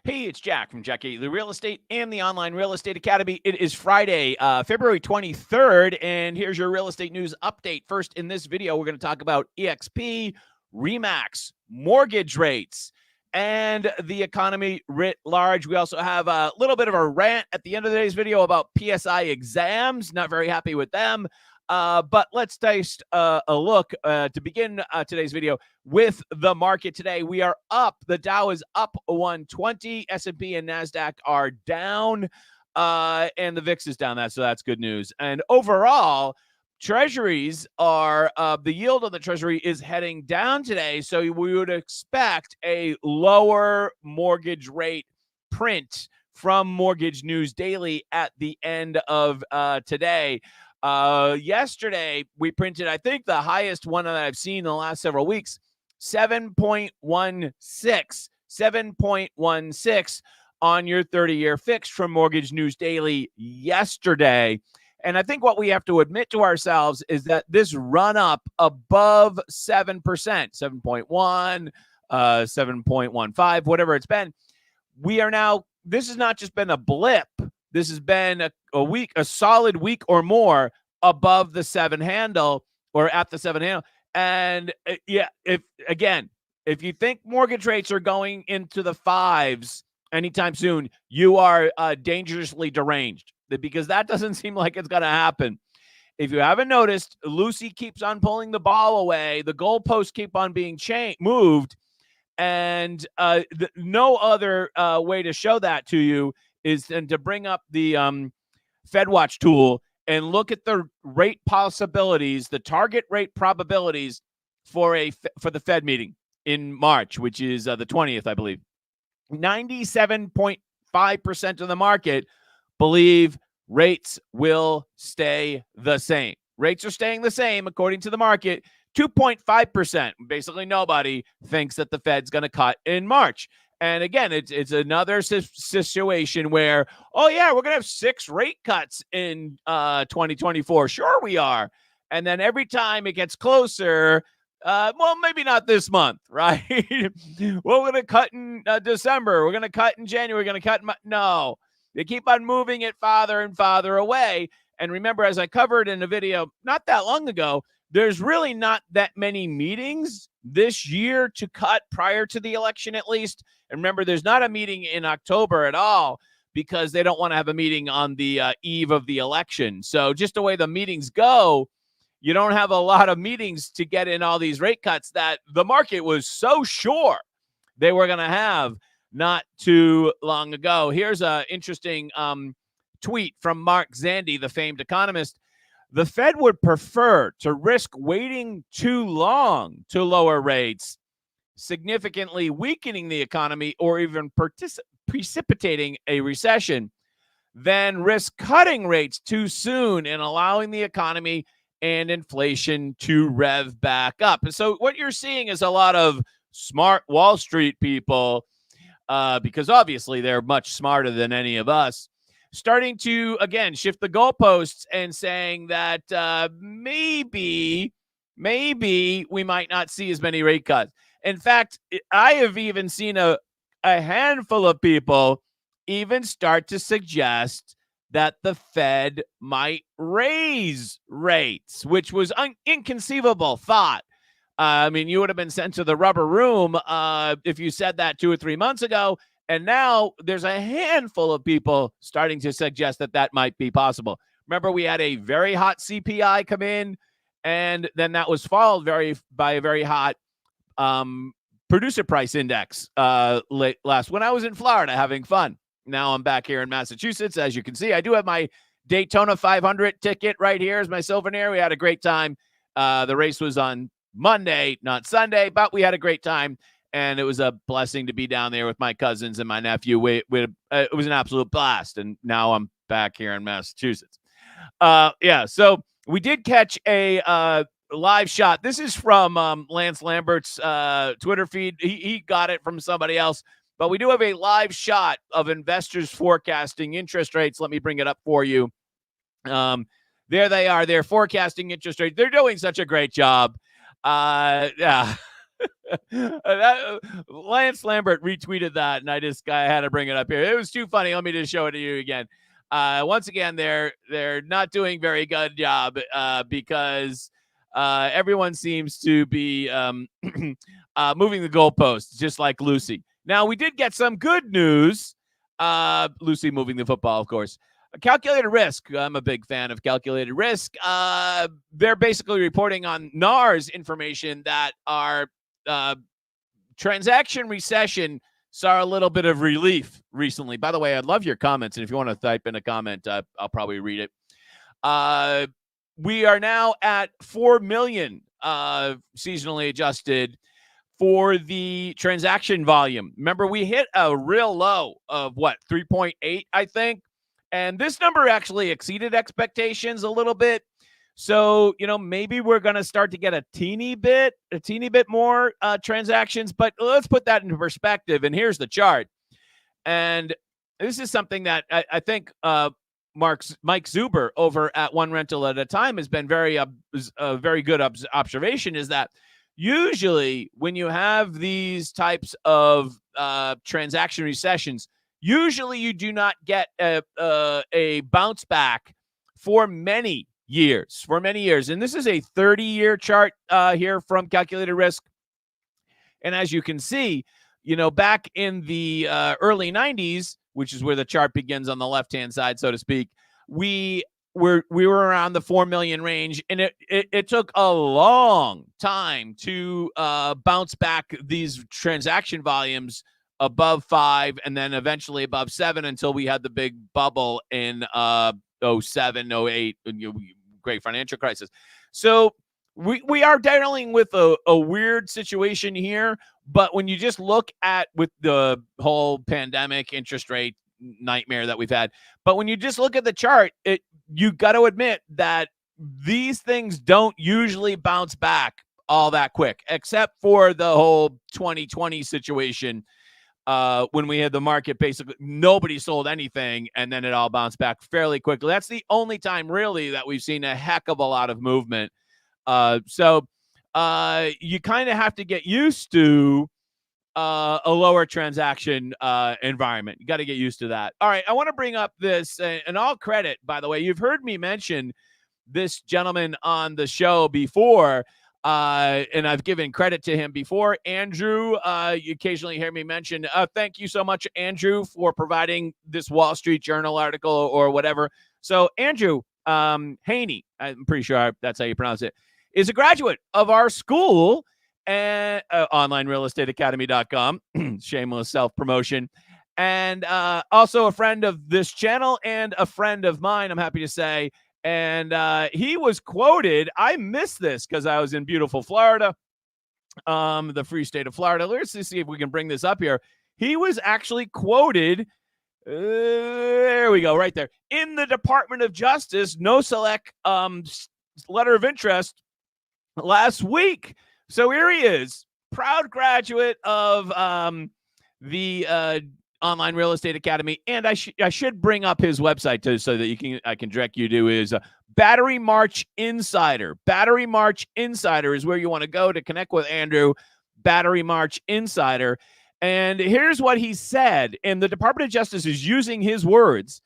Hey, it's Jack from Jack Gately Real Estate and the Online Real Estate Academy. It is Friday, February 23rd, and here's your real estate news update. First, in this video, we're going to talk about eXp, REMAX, mortgage rates, and the economy writ large. We also have a little bit of a rant at the end of today's video about PSI exams. Not very happy with them. But let's take a look to begin today's video with the market today. We are up. The Dow is up 120. S&P and NASDAQ are down, and the VIX is down. So that's good news. And overall, treasuries are the yield on the treasury is heading down today. So we would expect a lower mortgage rate print from Mortgage News Daily at the end of today. Yesterday, we printed, I think, the highest one that I've seen in the last several weeks, 7.16 on your 30-year fixed from Mortgage News Daily yesterday. And I think what we have to admit to ourselves is that this run up above 7%, 7.1, 7.15, whatever it's been, we are now, this has not just been a blip. This has been a week, a solid week or more above the 7 handle or at the 7 handle. And if you think mortgage rates are going into the 5s anytime soon, you are dangerously deranged, because that doesn't seem like it's going to happen. If you haven't noticed, Lucy keeps on pulling the ball away. The goalposts keep on being moved. And no other way to show that to you is then to bring up the FedWatch tool and look at the rate possibilities, the target rate probabilities for the Fed meeting in March, which is the 20th, I believe. 97.5% of the market believe rates will stay the same. Rates are staying the same according to the market. 2.5%, basically nobody thinks that the Fed's going to cut in March. And again, it's another situation where, oh, yeah, we're going to have 6 rate cuts in 2024. Sure we are. And then every time it gets closer, well, maybe not this month, right? Well, we're going to cut in December. We're going to cut in January. We're going to cut in no. They keep on moving it farther and farther away. And remember, as I covered in a video not that long ago, there's really not that many meetings this year to cut prior to the election, at least. And remember, there's not a meeting in October at all because they don't want to have a meeting on the eve of the election. So just the way the meetings go, you don't have a lot of meetings to get in all these rate cuts that the market was so sure they were going to have not too long ago. Here's an interesting tweet from Mark Zandi, the famed economist. The Fed would prefer to risk waiting too long to lower rates, significantly weakening the economy or even precipitating a recession, than risk cutting rates too soon and allowing the economy and inflation to rev back up. And so what you're seeing is a lot of smart Wall Street people, because obviously they're much smarter than any of us, starting to, again, shift the goalposts and saying that maybe we might not see as many rate cuts. In fact, I have even seen a handful of people even start to suggest that the Fed might raise rates, which was inconceivable thought. I mean, you would have been sent to the rubber room if you said that 2 or 3 months ago. And now there's a handful of people starting to suggest that that might be possible. Remember, we had a very hot CPI come in, and then that was followed by a very hot producer price index late last when I was in Florida having fun. Now I'm back here in Massachusetts. As you can see, I do have my Daytona 500 ticket right here as my souvenir. We had a great time. The race was on Monday, not Sunday, but we had a great time. And it was a blessing to be down there with my cousins and my nephew. It was an absolute blast. And now I'm back here in Massachusetts. So we did catch a live shot. This is from Lance Lambert's Twitter feed. He got it from somebody else. But we do have a live shot of investors forecasting interest rates. Let me bring it up for you. There they are. They're forecasting interest rates. They're doing such a great job. Yeah. Lance Lambert retweeted that, and I had to bring it up here. It was too funny. Let me just show it to you again. Once again, they're not doing very good job because everyone seems to be moving the goalposts, just like Lucy. Now, we did get some good news. Lucy moving the football, of course. Calculated risk. I'm a big fan of calculated risk. They're basically reporting on NAR's information that our transaction recession saw a little bit of relief recently. By the way, I'd love your comments. And if you want to type in a comment, I'll probably read it. We are now at 4 million seasonally adjusted for the transaction volume. Remember, we hit a real low of 3.8, I think. And this number actually exceeded expectations a little bit. So, maybe we're going to start to get a teeny bit more transactions, but let's put that into perspective. And here's the chart. And this is something that I think Mike Zuber over at One Rental at a Time has been very good observation, is that usually when you have these types of transaction recessions, usually you do not get a bounce back for many years. And this is a 30-year chart here from Calculated Risk. And as you can see, back in the early 90s, which is where the chart begins on the left-hand side, so to speak, we were around the 4 million range, and it took a long time to bounce back these transaction volumes above 5 and then eventually above 7 until we had the big bubble in 07, 08, great financial crisis. So we are dealing with a weird situation here, but when you just look at with the whole pandemic interest rate nightmare that we've had, but when you just look at the chart, you got to admit that these things don't usually bounce back all that quick, except for the whole 2020 situation. When we had the market, basically nobody sold anything, and then it all bounced back fairly quickly. That's the only time really that we've seen a heck of a lot of movement. So you kind of have to get used to a lower transaction environment. You got to get used to that. All right, I want to bring up this, and all credit, by the way, you've heard me mention this gentleman on the show before. And I've given credit to him before. Andrew, you occasionally hear me mention, thank you so much, Andrew, for providing this Wall Street Journal article or whatever. So Andrew Haney, I'm pretty sure that's how you pronounce it, is a graduate of our school and onlinerealestateacademy.com, shameless self-promotion, and also a friend of this channel and a friend of mine, I'm happy to say. And he was quoted. I missed this because I was in beautiful Florida, the free state of Florida. Let's see if we can bring this up here. He was actually quoted. There we go, right there. In the Department of Justice, no select letter of interest last week. So here he is, proud graduate of the Online Real Estate Academy, and I should bring up his website too, so that I can direct you to his Battery March Insider. Battery March Insider is where you want to go to connect with Andrew. Battery March Insider, and here's what he said. And the Department of Justice is using his words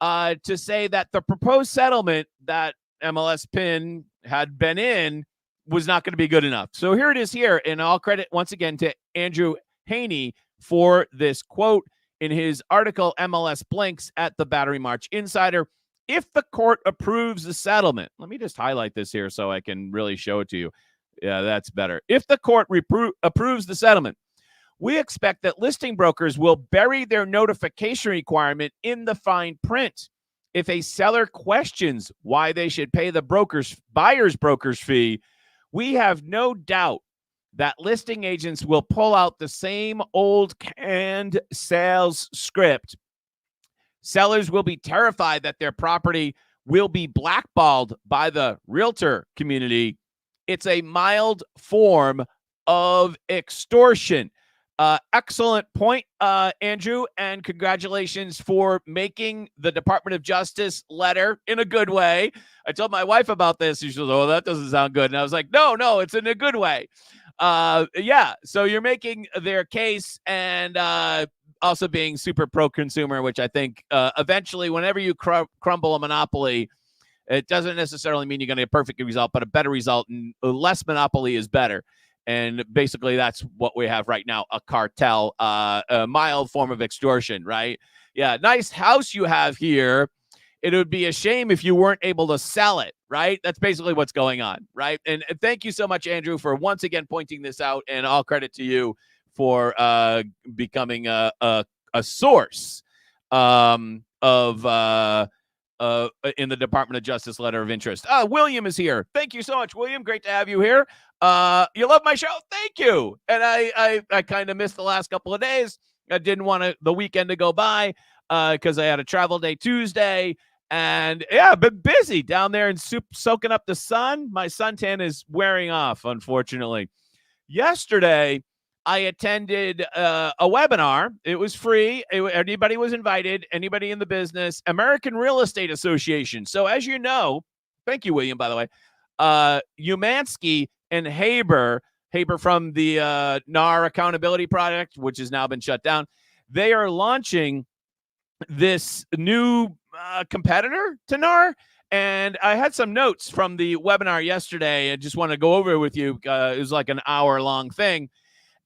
to say that the proposed settlement that MLS PIN had been in was not going to be good enough. So here it is here, and all credit once again to Andrew Haney for this quote in his article, MLS Blinks at the Battery March Insider. If the court approves the settlement, let me just highlight this here so I can really show it to you. Yeah, that's better. If the court approves the settlement, we expect that listing brokers will bury their notification requirement in the fine print. If a seller questions why they should pay the buyer's broker's fee, we have no doubt that listing agents will pull out the same old canned sales script. Sellers will be terrified that their property will be blackballed by the realtor community. It's a mild form of extortion. Excellent point, Andrew, and congratulations for making the Department of Justice letter in a good way. I told my wife about this. She said, "Oh, that doesn't sound good." And I was like, no, it's in a good way. yeah, so you're making their case and also being super pro-consumer, which I think eventually, whenever you crumble a monopoly, it doesn't necessarily mean you're going to get a perfect result, but a better result, and less monopoly is better. And basically, that's what we have right now, a cartel, a mild form of extortion, right? Yeah, nice house you have here. It would be a shame if you weren't able to sell it, right? That's basically what's going on, right? And thank you so much, Andrew, for once again pointing this out, and all credit to you for becoming a source of in the Department of Justice letter of interest. William is here. Thank you so much, William. Great to have you here. You love my show? Thank you. And I kind of missed the last couple of days. I didn't want the weekend to go by because I had a travel day Tuesday. And yeah, I've been busy down there and soaking up the sun. My suntan is wearing off, unfortunately. Yesterday, I attended a webinar. It was free. Anybody was invited, anybody in the business, American Real Estate Association. So as you know, thank you, William, by the way, Umansky and Haber from the NAR Accountability Project, which has now been shut down, they are launching this new competitor to NAR. And I had some notes from the webinar yesterday. I just want to go over it with you. It was like an hour-long thing.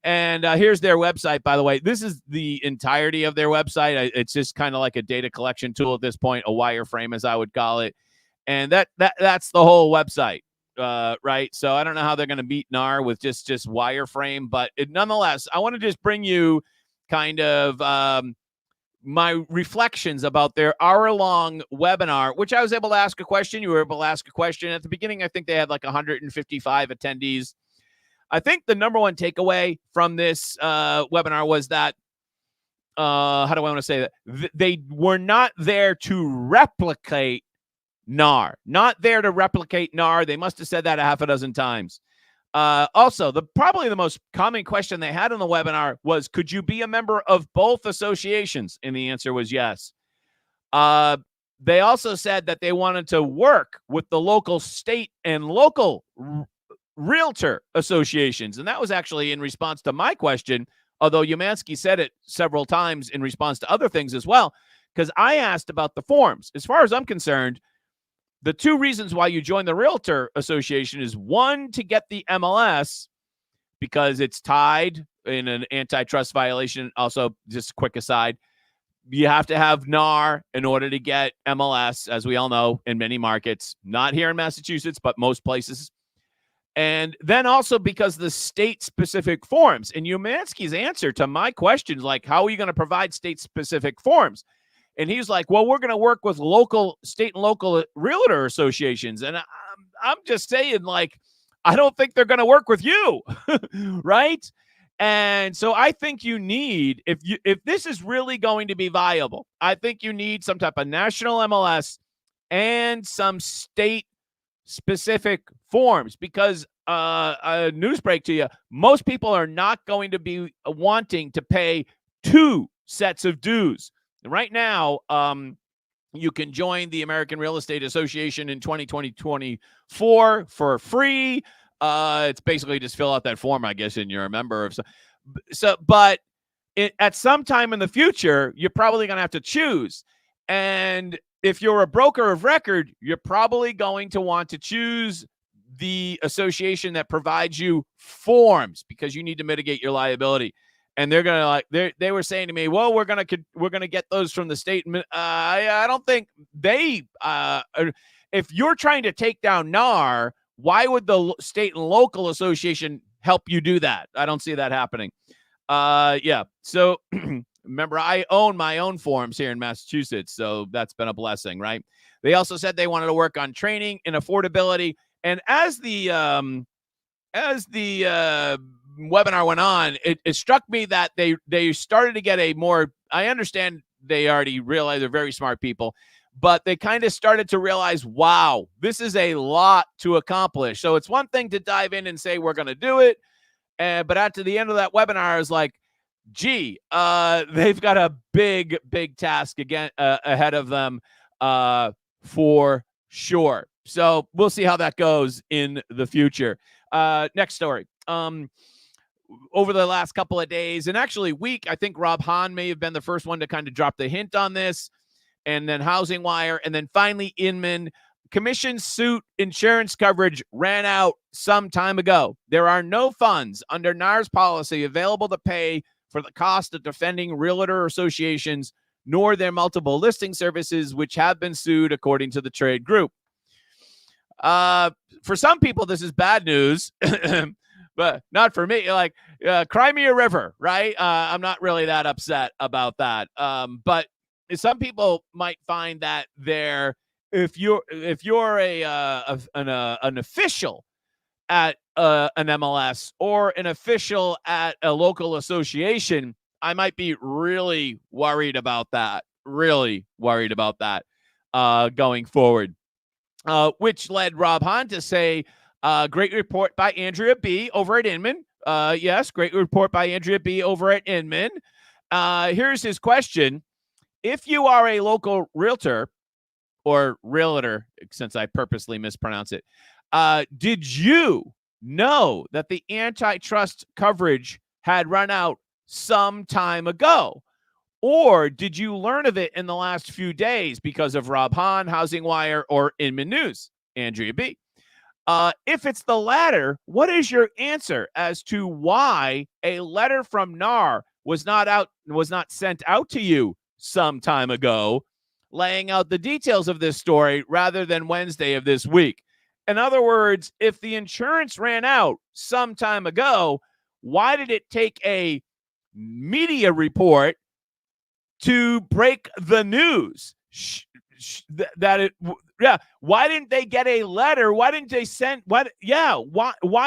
And here's their website, by the way. This is the entirety of their website. It's just kind of like a data collection tool at this point, a wireframe, as I would call it. And that's the whole website, right? So I don't know how they're going to beat NAR with just wireframe, but nonetheless, I want to just bring you kind of my reflections about their hour-long webinar, which I was able to ask a question. You were able to ask a question. At the beginning, I think they had like 155 attendees. I think the number one takeaway from this webinar was that, how do I want to say that? They were not there to replicate NAR. Not there to replicate NAR. They must have said that a half a dozen times. Also, probably the most common question they had in the webinar was, could you be a member of both associations? And the answer was yes. They also said that they wanted to work with the local state and local realtor associations. And that was actually in response to my question, although Umansky said it several times in response to other things as well, because I asked about the forms. As far as I'm concerned, the two reasons why you join the Realtor Association is, one, to get the MLS because it's tied in an antitrust violation. Also, just a quick aside, you have to have NAR in order to get MLS, as we all know, in many markets, not here in Massachusetts, but most places. And then also because the state-specific forms. And Umansky's answer to my questions, like, how are you going to provide state-specific forms? And he's like, well, we're going to work with local, state and local realtor associations. And I'm just saying, like, I don't think they're going to work with you, right? And so I think you need, if this is really going to be viable, I think you need some type of national MLS and some state-specific forms, because a news break to you, most people are not going to be wanting to pay two sets of dues. Right now, you can join the American Real Estate Association in 2024 for free. It's basically just fill out that form, I guess, and you're a member of. But at some time in the future, you're probably going to have to choose. And if you're a broker of record, you're probably going to want to choose the association that provides you forms, because you need to mitigate your liability. And they're gonna they were saying to me, well, we're gonna get those from the state. I don't think they. If you're trying to take down NAR, why would the state and local association help you do that? I don't see that happening. Yeah. So remember, I own my own forms here in Massachusetts, so that's been a blessing, right? They also said they wanted to work on training and affordability. And as the webinar went on, it struck me that they started to get a more, I understand they already realize they're very smart people, but they kind of started to realize, wow, this is a lot to accomplish. So it's one thing to dive in and say, we're going to do it. But at the end of that webinar, I was like, gee, they've got a big task again ahead of them for sure. So we'll see how that goes in the future. Next story. over the last couple of days and actually week. I think Rob Hahn may have been the first one to kind of drop the hint on this, and then Housing Wire, and then finally Inman. Commission suit insurance coverage ran out some time ago. There are no funds under NAR's policy available to pay for the cost of defending realtor associations nor their multiple listing services, which have been sued, according to the trade group. For some people, this is bad news, but not for me. Like, cry me a river, right? I'm not really that upset about that. But some people might find that if you're an official at an MLS or an official at a local association, I might be really worried about that. Going forward. Which led Rob Hahn to say, great report by Andrea B. over at Inman. Yes, great report by Andrea B. over at Inman. Here's his question. If you are a local realtor, or realtor, since I purposely mispronounce it, did you know that the antitrust coverage had run out some time ago? Or did you learn of it in the last few days because of Rob Hahn, Housing Wire, or Inman News? Andrea B. If it's the latter, what is your answer as to why a letter from NAR was not sent out to you some time ago, laying out the details of this story rather than Wednesday of this week? In other words, if the insurance ran out some time ago, why did it take a media report to break the news why didn't they get a letter? Why didn't they send why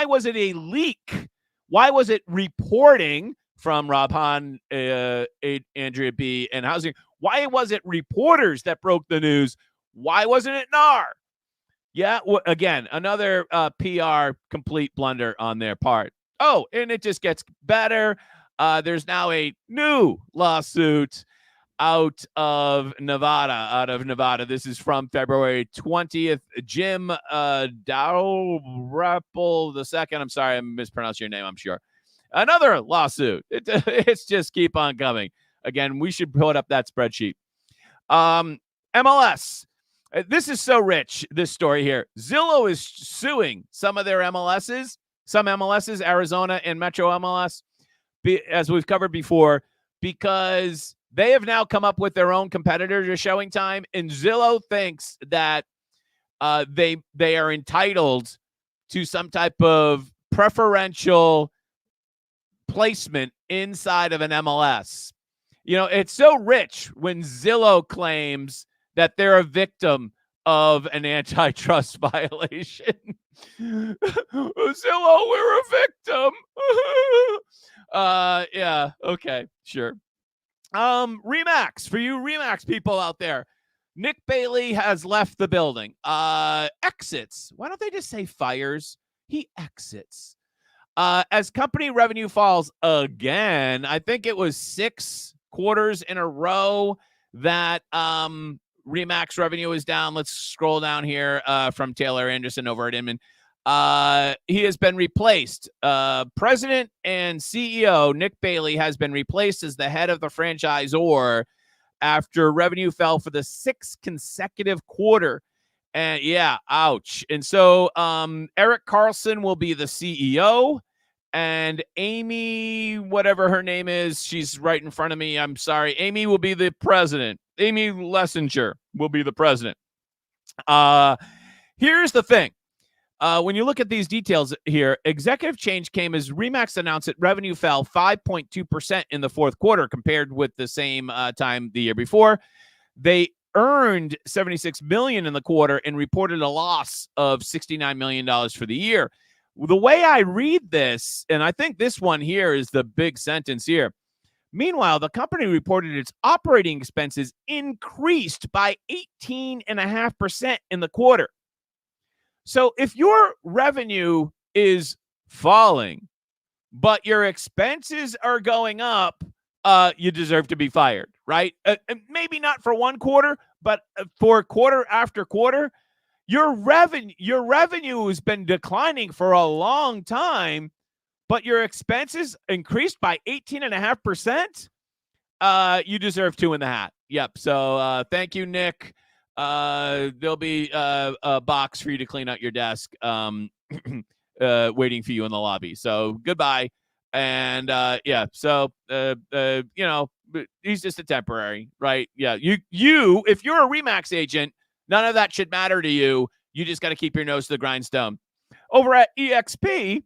was it a leak? Why was it reporting from Rob Hahn, Andrea B. and Housing? Why was it reporters that broke the news? Why wasn't it NAR? Again, another PR complete blunder on their part. Oh, and it just gets better. There's now a new lawsuit out of Nevada. This is from February 20th. Jim Dalrymple II. I'm sorry, I mispronounced your name, I'm sure. Another lawsuit. It's just keep on coming. Again, we should put up that spreadsheet. MLS. This is so rich, this story here. Zillow is suing some of their MLSs, Arizona and Metro MLS, as we've covered before, because they have now come up with their own competitor to Showing Time, and Zillow thinks that they are entitled to some type of preferential placement inside of an MLS. You know, it's so rich when Zillow claims that they're a victim of an antitrust violation. Zillow, we're a victim. Yeah, okay, sure. Remax, for you Remax people out there, Nick Bailey has left the building. Exits. Why don't they just say fires? He exits. As company revenue falls again, I think it was 6 quarters in a row that Remax revenue is down. Let's scroll down here from Taylor Anderson over at Inman. He has been replaced. President and CEO Nick Bailey has been replaced as the head of the franchisor after revenue fell for the 6th consecutive quarter. And yeah, ouch. And so Eric Carlson will be the CEO, and Amy, whatever her name is, she's right in front of me. I'm sorry. Amy will be the president. Amy Lessinger will be the president. Here's the thing. When you look at these details here, executive change came as Remax announced that revenue fell 5.2% in the fourth quarter compared with the same time the year before. They earned $76 million in the quarter and reported a loss of $69 million for the year. The way I read this, and I think this one here is the big sentence here. Meanwhile, the company reported its operating expenses increased by 18.5% in the quarter. So if your revenue is falling, but your expenses are going up, you deserve to be fired, right? Maybe not for one quarter, but for quarter after quarter, your revenue has been declining for a long time, but your expenses increased by 18.5%. You deserve 2 in the hat. Yep. So thank you, Nick. There'll be a box for you to clean out your desk waiting for you in the lobby. So goodbye. And so he's just a temporary, right? Yeah, you if you're a Remax agent, none of that should matter to you. You just got to keep your nose to the grindstone. Over at eXp,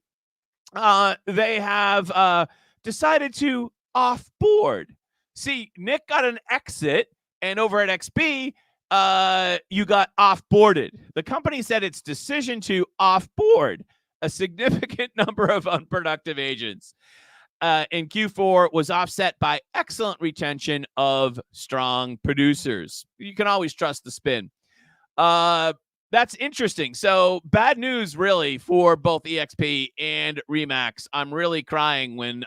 they have decided to offboard. See, Nick got an exit, and over at XP, you got offboarded. The company said its decision to offboard a significant number of unproductive agents in Q4 was offset by excellent retention of strong producers. You can always trust the spin. That's interesting. So bad news, really, for both eXp and Remax. I'm really crying when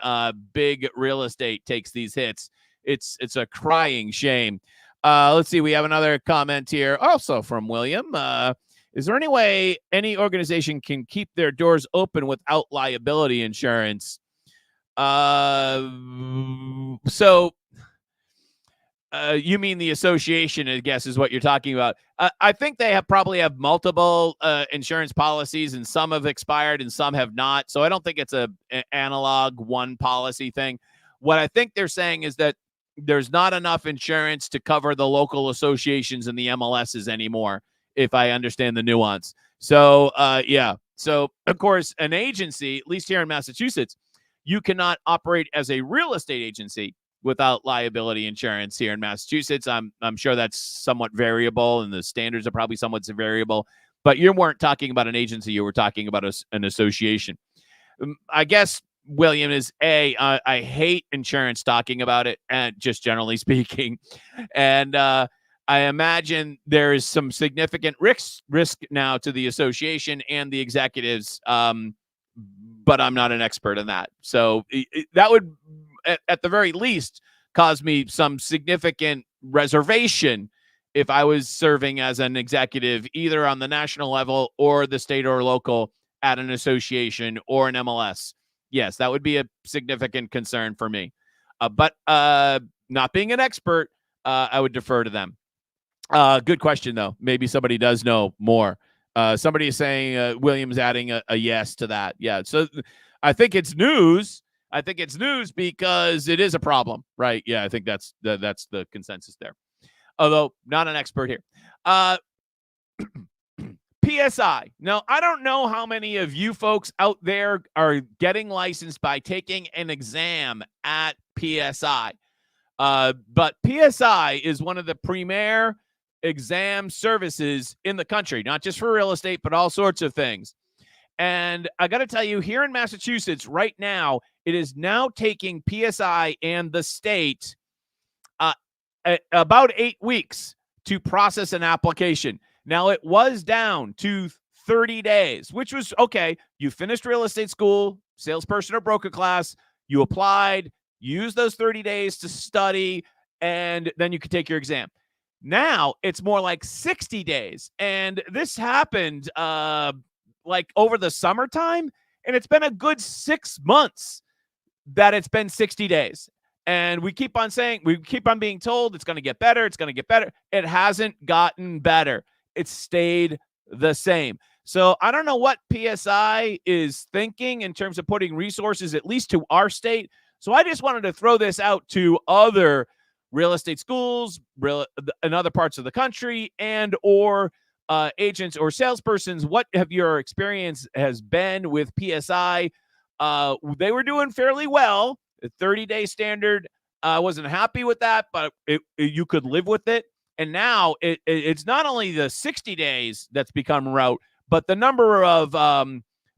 big real estate takes these hits. It's a crying shame. Let's see. We have another comment here, also from William. Is there any way any organization can keep their doors open without liability insurance? You mean the association, I guess, is what you're talking about. I think they probably have multiple insurance policies, and some have expired and some have not. So I don't think it's an analog one policy thing. What I think they're saying is that there's not enough insurance to cover the local associations and the MLSs anymore, if I understand the nuance. So, So, of course, an agency, at least here in Massachusetts, you cannot operate as a real estate agency without liability insurance here in Massachusetts. I'm sure that's somewhat variable, and the standards are probably somewhat variable. But you weren't talking about an agency. You were talking about an association. I guess, William, is I hate insurance talking about it, and just generally speaking. And I imagine there is some significant risk now to the association and the executives, but I'm not an expert in that. So that would, at the very least, cause me some significant reservation if I was serving as an executive, either on the national level or the state or local at an association or an MLS. Yes, that would be a significant concern for me. But not being an expert, I would defer to them. Good question, though. Maybe somebody does know more. Somebody is saying William's adding a yes to that. Yeah, so I think it's news. I think it's news because it is a problem, right? Yeah, I think that's the consensus there. Although not an expert here. PSI. Now, I don't know how many of you folks out there are getting licensed by taking an exam at PSI. But PSI is one of the premier exam services in the country, not just for real estate, but all sorts of things. And I got to tell you, here in Massachusetts right now, it is now taking PSI and the state about 8 weeks to process an application. Now, it was down to 30 days, which was okay. You finished real estate school, salesperson or broker class, you applied, you used those 30 days to study, and then you could take your exam. Now, it's more like 60 days. And this happened like over the summertime, and it's been a good 6 months that it's been 60 days. And we keep on being told it's going to get better. It's going to get better. It hasn't gotten better. It's stayed the same. So I don't know what PSI is thinking in terms of putting resources, at least to our state. So I just wanted to throw this out to other real estate schools in other parts of the country, and or agents or salespersons. What have your experience has been with PSI? They were doing fairly well. The 30-day standard, I wasn't happy with that, but you could live with it. And now it's not only the 60 days that's become route, but the number of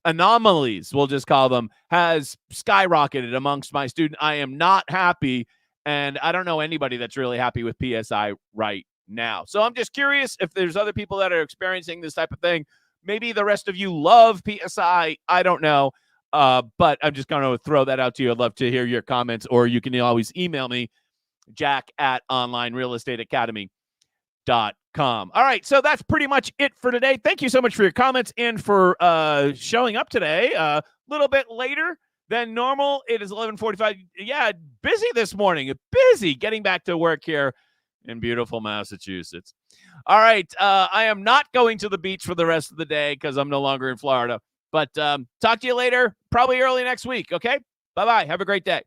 anomalies, we'll just call them, has skyrocketed amongst my students. I am not happy, and I don't know anybody that's really happy with PSI right now. So I'm just curious if there's other people that are experiencing this type of thing. Maybe the rest of you love PSI. I don't know. But I'm just going to throw that out to you. I'd love to hear your comments, or you can always email me, jack@onlinerealestateacademy.com. All right, so that's pretty much it for today. Thank you so much for your comments and for showing up today. A little bit later than normal. It is 11:45. Yeah, busy this morning. Busy getting back to work here in beautiful Massachusetts. All right. I am not going to the beach for the rest of the day because I'm no longer in Florida. But talk to you later, probably early next week. Okay. Bye-bye. Have a great day.